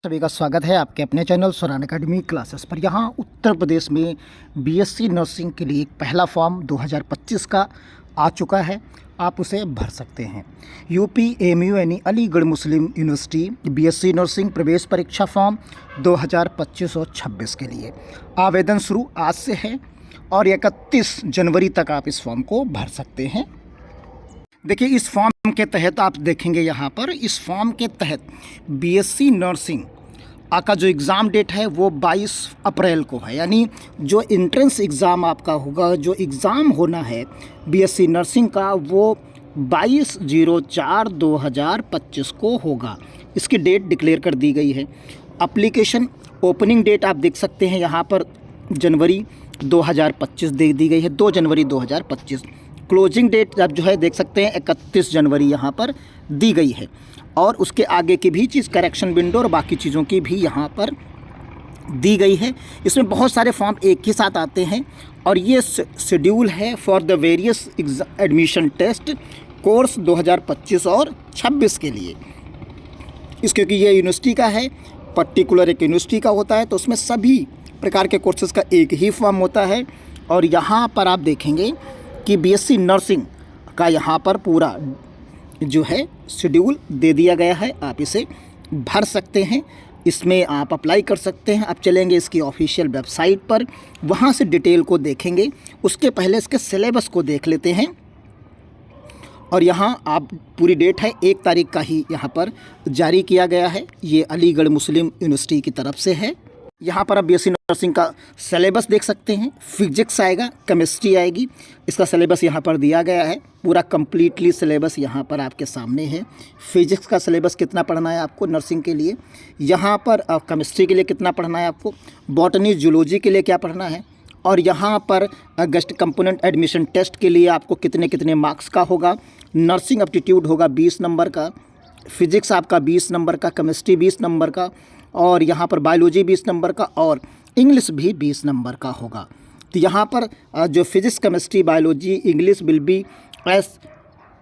सभी का स्वागत है आपके अपने चैनल सुरान एकेडमी क्लासेस पर। यहाँ उत्तर प्रदेश में बीएससी नर्सिंग के लिए एक पहला फॉर्म 2025 का आ चुका है, आप उसे भर सकते हैं। यूपी एमयू यानी अलीगढ़ मुस्लिम यूनिवर्सिटी बीएससी नर्सिंग प्रवेश परीक्षा फॉर्म 2025 और 26 के लिए आवेदन शुरू आज से है और 31 जनवरी तक आप इस फॉर्म को भर सकते हैं। देखिए, इस फॉर्म के तहत आप देखेंगे यहाँ पर, इस फॉर्म के तहत बीएससी नर्सिंग का जो एग्ज़ाम डेट है वो 22 अप्रैल को है, यानी जो एंट्रेंस एग्ज़ाम आपका होगा, जो एग्ज़ाम होना है बीएससी नर्सिंग का, वो 22/04/2025 को होगा। इसकी डेट डिक्लेयर कर दी गई है। एप्लीकेशन ओपनिंग डेट आप देख सकते हैं यहाँ पर जनवरी 2025 दे दी गई है, 2 जनवरी 2025। क्लोजिंग डेट आप जो है देख सकते हैं 31 जनवरी यहाँ पर दी गई है, और उसके आगे की भी चीज़ करेक्शन विंडो और बाकी चीज़ों की भी यहाँ पर दी गई है। इसमें बहुत सारे फॉर्म एक ही साथ आते हैं और ये शेड्यूल है for the various admission test course 2025 और 26 के लिए। क्योंकि ये यूनिवर्सिटी का है, पर्टिकुलर एक यूनिवर्सिटी का होता है, तो उसमें सभी प्रकार के कोर्सेज़ का एक ही फॉर्म होता है। और यहाँ पर आप देखेंगे कि बीएससी नर्सिंग का यहाँ पर पूरा जो है शेड्यूल दे दिया गया है, आप इसे भर सकते हैं, इसमें आप अप्लाई कर सकते हैं। आप चलेंगे इसकी ऑफिशियल वेबसाइट पर, वहाँ से डिटेल को देखेंगे। उसके पहले इसके सिलेबस को देख लेते हैं। और यहाँ आप पूरी डेट है 1 तारीख का ही यहाँ पर जारी किया गया है। ये अलीगढ़ मुस्लिम यूनिवर्सिटी की तरफ से है। यहाँ पर आप बीएससी नर्सिंग का सिलेबस देख सकते हैं। फिजिक्स आएगा, केमिस्ट्री आएगी, इसका सिलेबस यहाँ पर दिया गया है। पूरा कंप्लीटली सिलेबस यहाँ पर आपके सामने है। फिजिक्स का सिलेबस कितना पढ़ना है आपको नर्सिंग के लिए, यहाँ पर केमिस्ट्री के लिए कितना पढ़ना है आपको, बॉटनी जूलॉजी के लिए क्या पढ़ना है, और यहाँ पर गेस्ट कंपोनेंट एडमिशन टेस्ट के लिए आपको कितने कितने मार्क्स का होगा। नर्सिंग एप्टीट्यूड होगा 20 नंबर का, फिजिक्स आपका 20 नंबर का, केमिस्ट्री 20 नंबर का, और यहाँ पर बायोलॉजी 20 नंबर का, और इंग्लिश भी 20 नंबर का होगा। तो यहाँ पर जो physics, chemistry, biology, English will be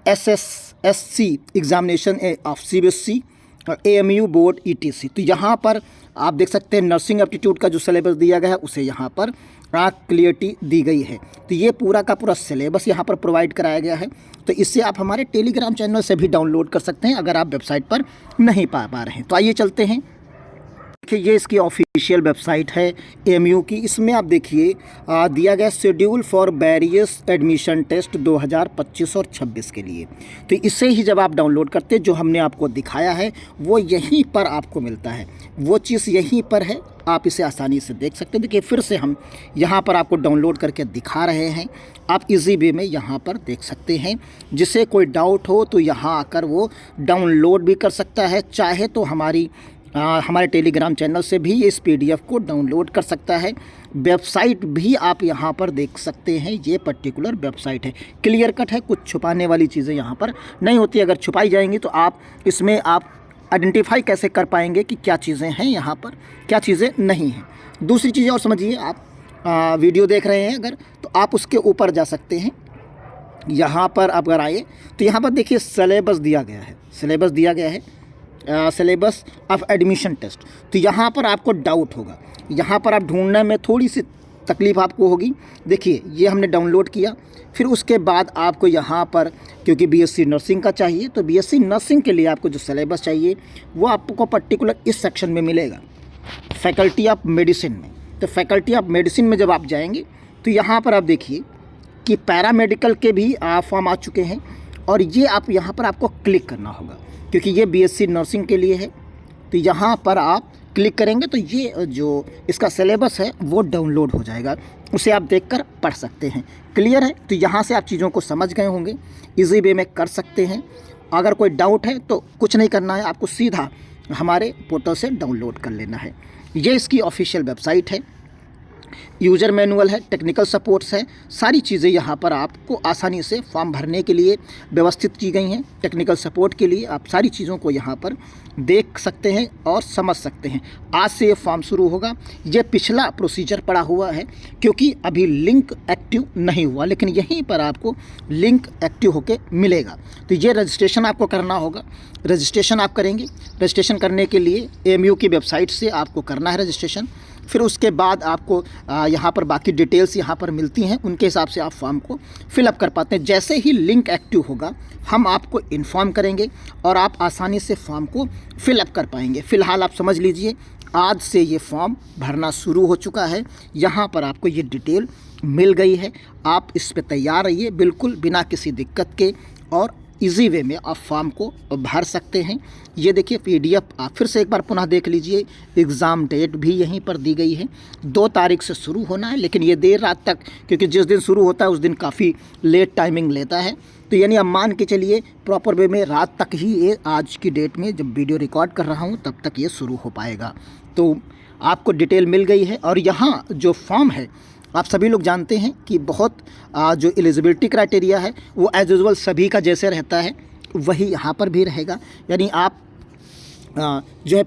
SSSC examination of CBSE और AMU बोर्ड ETC। तो यहाँ पर आप देख सकते हैं नर्सिंग एप्टीट्यूड का जो सिलेबस दिया गया है उसे यहाँ पर क्लियरिटी दी गई है। तो ये पूरा का पूरा सिलेबस यहाँ पर प्रोवाइड कराया गया है। तो इससे आप हमारे टेलीग्राम चैनल से भी डाउनलोड कर सकते हैं अगर आप वेबसाइट पर नहीं पा रहे हैं। तो आइए चलते हैं। देखिए, ये इसकी ऑफिशियल वेबसाइट है एमयू की। इसमें आप देखिए दिया गया schedule for various admission test 2025 और 26 के लिए। तो इसे ही जब आप डाउनलोड करते हैं, जो हमने आपको दिखाया है वो यहीं पर आपको मिलता है, वो चीज़ यहीं पर है, आप इसे आसानी से देख सकते हैं। देखिए, फिर से हम यहाँ पर आपको डाउनलोड करके दिखा रहे हैं, आप इजी वे में यहाँ पर देख सकते हैं। जिसे कोई डाउट हो तो यहाँ आकर वो डाउनलोड भी कर सकता है, चाहे तो हमारे टेलीग्राम चैनल से भी इस PDF को डाउनलोड कर सकता है। वेबसाइट भी आप यहाँ पर देख सकते हैं, ये पर्टिकुलर वेबसाइट है, क्लियर कट है, कुछ छुपाने वाली चीज़ें यहाँ पर नहीं होती। अगर छुपाई जाएंगी तो आप इसमें आइडेंटिफाई कैसे कर पाएंगे कि क्या चीज़ें हैं यहाँ पर, क्या चीज़ें नहीं हैं। दूसरी चीज़ें और समझिए, आप वीडियो देख रहे हैं अगर, तो आप उसके ऊपर जा सकते हैं। यहाँ पर अगर आए तो यहाँ पर देखिए सिलेबस दिया गया है, सिलेबस दिया गया है, सिलेबस ऑफ एडमिशन टेस्ट। तो यहाँ पर आपको डाउट होगा, यहाँ पर आप ढूंढने में थोड़ी सी तकलीफ़ आपको होगी। देखिए, ये हमने डाउनलोड किया, फिर उसके बाद आपको यहाँ पर, क्योंकि बीएससी नर्सिंग का चाहिए, तो बीएससी नर्सिंग के लिए आपको जो सिलेबस चाहिए वो आपको पर्टिकुलर इस सेक्शन में मिलेगा, फैकल्टी ऑफ मेडिसिन में। तो फैकल्टी ऑफ मेडिसिन में जब आप जाएंगे तो यहाँ पर आप देखिए कि पैरामेडिकल के भी फॉर्म आ चुके हैं, और ये आप यहाँ पर आपको क्लिक करना होगा, क्योंकि ये बीएससी नर्सिंग के लिए है। तो यहाँ पर आप क्लिक करेंगे तो ये जो इसका सिलेबस है वो डाउनलोड हो जाएगा, उसे आप देखकर पढ़ सकते हैं। क्लियर है? तो यहाँ से आप चीज़ों को समझ गए होंगे, इजी वे में कर सकते हैं। अगर कोई डाउट है तो कुछ नहीं करना है, आपको सीधा हमारे पोर्टल से डाउनलोड कर लेना है। ये इसकी ऑफिशियल वेबसाइट है। यूज़र मैनुअल है, टेक्निकल सपोर्ट्स है, सारी चीज़ें यहाँ पर आपको आसानी से फॉर्म भरने के लिए व्यवस्थित की गई हैं। टेक्निकल सपोर्ट के लिए आप सारी चीज़ों को यहाँ पर देख सकते हैं और समझ सकते हैं। आज से ये फॉर्म शुरू होगा। ये पिछला प्रोसीजर पड़ा हुआ है क्योंकि अभी लिंक एक्टिव नहीं हुआ, लेकिन यहीं पर आपको लिंक एक्टिव होके मिलेगा। तो ये रजिस्ट्रेशन आपको करना होगा। रजिस्ट्रेशन आप करेंगे। रजिस्ट्रेशन करने के लिए AMU की वेबसाइट से आपको करना है रजिस्ट्रेशन। फिर उसके बाद आपको यहाँ पर बाकी डिटेल्स यहाँ पर मिलती हैं, उनके हिसाब से आप फॉर्म को फिलअप कर पाते हैं। जैसे ही लिंक एक्टिव होगा हम आपको इन्फॉर्म करेंगे और आप आसानी से फॉर्म को फिलअप कर पाएंगे। फ़िलहाल आप समझ लीजिए आज से ये फॉर्म भरना शुरू हो चुका है। यहाँ पर आपको ये डिटेल मिल गई है। आप इस पर तैयार रहिए, बिल्कुल बिना किसी दिक्कत के और इजी वे में आप फॉर्म को भर सकते हैं। ये देखिए PDF आप फिर से एक बार पुनः देख लीजिए। एग्ज़ाम डेट भी यहीं पर दी गई है, 2 तारीख से शुरू होना है, लेकिन ये देर रात तक, क्योंकि जिस दिन शुरू होता है उस दिन काफ़ी लेट टाइमिंग लेता है। तो यानी आप मान के चलिए प्रॉपर वे में रात तक ही ये आज की डेट में जब वीडियो रिकॉर्ड कर रहा हूँ तब तक ये शुरू हो पाएगा। तो आपको डिटेल मिल गई है। और यहाँ जो फॉर्म है आप सभी लोग जानते हैं कि बहुत जो एलिजिबिलिटी क्राइटेरिया है वो एज यूजुअल सभी का जैसे रहता है वही यहाँ पर भी रहेगा। यानी आप जो है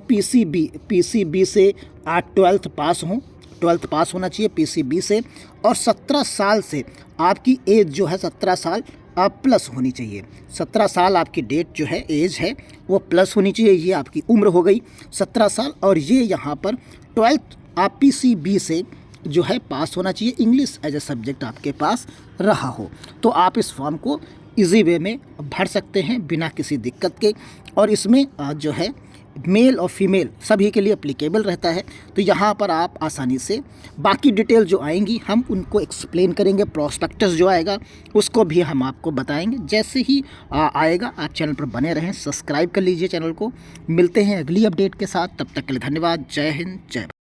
PCB से 12th पास हों, 12th पास होना चाहिए PCB से, और 17 साल से आपकी एज जो है 17 साल प्लस होनी चाहिए। 17 साल आपकी डेट जो है एज है वो प्लस होनी चाहिए। ये आपकी उम्र हो गई 17 साल। और ये यहाँ पर 12th आप PCB से जो है पास होना चाहिए, इंग्लिश एज ए सब्जेक्ट आपके पास रहा हो। तो आप इस फॉर्म को इजी वे में भर सकते हैं बिना किसी दिक्कत के। और इसमें जो है मेल और फीमेल सभी के लिए एप्लीकेबल रहता है। तो यहाँ पर आप आसानी से बाकी डिटेल जो आएंगी हम उनको एक्सप्लेन करेंगे। प्रोस्पेक्टस जो आएगा उसको भी हम आपको बताएंगे जैसे ही आएगा। आप चैनल पर बने रहें, सब्सक्राइब कर लीजिए चैनल को। मिलते हैं अगली अपडेट के साथ, तब तक के लिए धन्यवाद। जय हिंद, जय भारत।